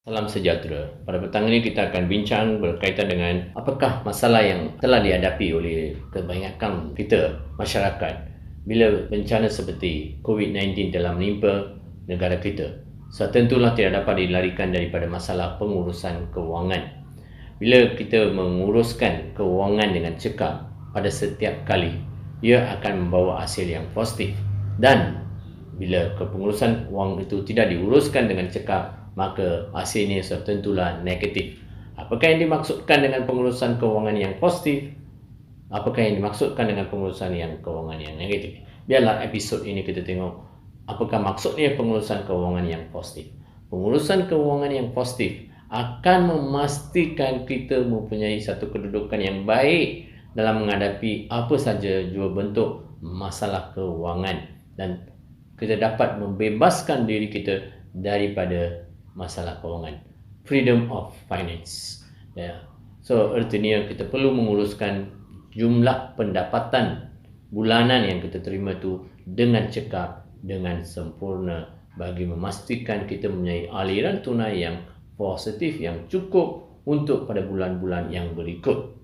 Salam sejahtera. Pada petang ini kita akan bincang berkaitan dengan apakah masalah yang telah dihadapi oleh kebanyakan kita, masyarakat, bila bencana seperti COVID-19 telah menimpa negara kita. So, tentulah tidak dapat dilarikan daripada masalah pengurusan kewangan. Bila kita menguruskan kewangan dengan cekap pada setiap kali, ia akan membawa hasil yang positif. Dan bila kepengurusan wang itu tidak diuruskan dengan cekap, maka hasilnya tentulah negatif. Apakah yang dimaksudkan dengan pengurusan kewangan yang positif? Apakah yang dimaksudkan dengan pengurusan kewangan yang negatif? Biarlah episod ini kita tengok apakah maksudnya pengurusan kewangan yang positif. Pengurusan kewangan yang positif akan memastikan kita mempunyai satu kedudukan yang baik dalam menghadapi apa saja jua bentuk masalah kewangan, dan kita dapat membebaskan diri kita daripada masalah kewangan. Freedom of finance. So, artinya kita perlu menguruskan jumlah pendapatan bulanan yang kita terima tu dengan cekap, dengan sempurna, bagi memastikan kita mempunyai aliran tunai yang positif, yang cukup untuk pada bulan-bulan yang berikut.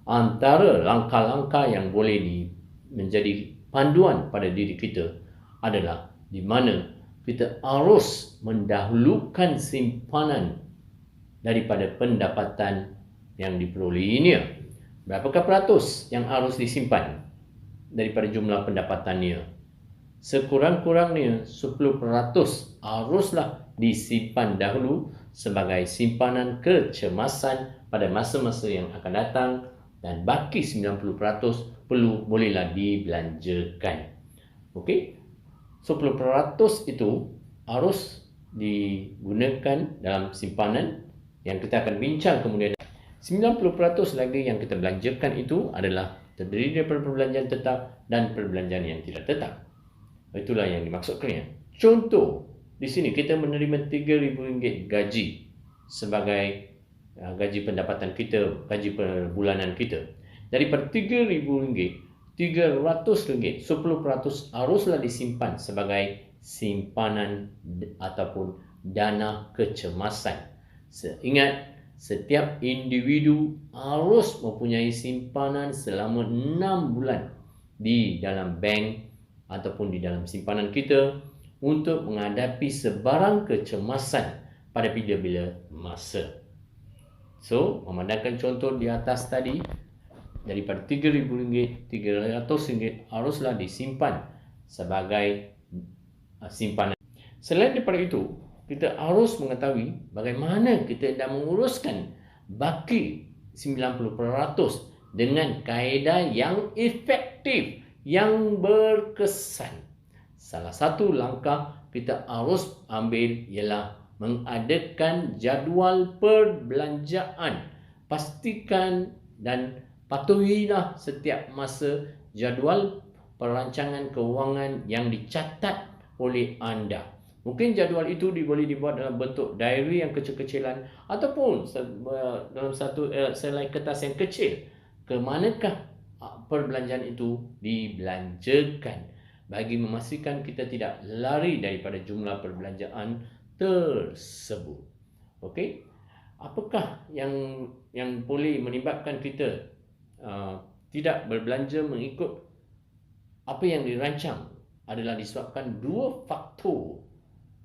Antara langkah-langkah yang boleh menjadi panduan pada diri kita adalah di mana kita harus mendahulukan simpanan daripada pendapatan yang diperolehinya. Berapakah peratus yang harus disimpan daripada jumlah pendapatannya? Sekurang-kurangnya 10% haruslah disimpan dahulu sebagai simpanan kecemasan pada masa-masa yang akan datang, dan baki 90% bolehlah dibelanjakan. Okey? 10% itu harus digunakan dalam simpanan yang kita akan bincang kemudian. 90% lagi yang kita belanjakan itu adalah terdiri daripada perbelanjaan tetap dan perbelanjaan yang tidak tetap. Itulah yang dimaksudkannya. Contoh, di sini kita menerima RM3,000 gaji sebagai gaji pendapatan kita, gaji per bulanan kita. Daripada RM3,000, RM300, 10% haruslah disimpan sebagai simpanan ataupun dana kecemasan. Ingat, setiap individu harus mempunyai simpanan selama 6 bulan di dalam bank ataupun di dalam simpanan kita untuk menghadapi sebarang kecemasan pada bila-bila masa. So, memandangkan contoh di atas tadi, daripada RM3,000, RM300 haruslah disimpan sebagai simpanan. Selain daripada itu, kita harus mengetahui bagaimana kita dah menguruskan baki 90% dengan kaedah yang efektif, yang berkesan. Salah satu langkah kita harus ambil ialah mengadakan jadual perbelanjaan. Pastikan dan patuhilah setiap masa jadual perancangan kewangan yang dicatat oleh anda. Mungkin jadual itu boleh dibuat dalam bentuk diary yang kecil-kecilan ataupun dalam satu selai kertas yang kecil. Ke manakah perbelanjaan itu dibelanjakan, bagi memastikan kita tidak lari daripada jumlah perbelanjaan tersebut. Okey? Apakah yang boleh menyebabkan kita tidak berbelanja mengikut apa yang dirancang? Adalah disebabkan dua faktor.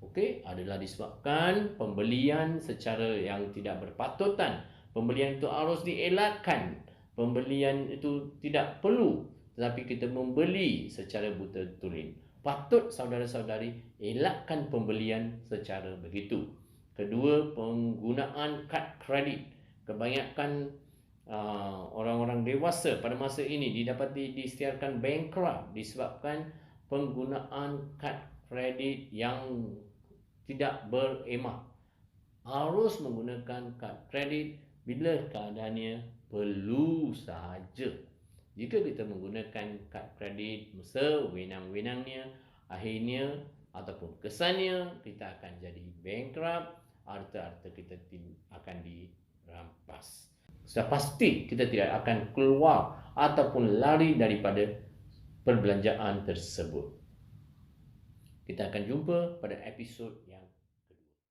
Okey, adalah disebabkan pembelian secara yang tidak berpatutan. Pembelian itu harus dielakkan. Pembelian itu tidak perlu, tetapi kita membeli secara buta tulen. Patut saudara-saudari elakkan pembelian secara begitu. Kedua, penggunaan kad kredit. Kebanyakan orang-orang dewasa pada masa ini didapati disediakan bankrupt disebabkan penggunaan kad kredit yang tidak beremak. Harus menggunakan kad kredit bila keadaannya perlu sahaja. Jika kita menggunakan kad kredit sewenang-wenangnya, akhirnya ataupun kesannya kita akan jadi bankrupt, harta-harta kita akan dirampas. Sudah pasti kita tidak akan keluar ataupun lari daripada perbelanjaan tersebut. Kita akan jumpa pada episod yang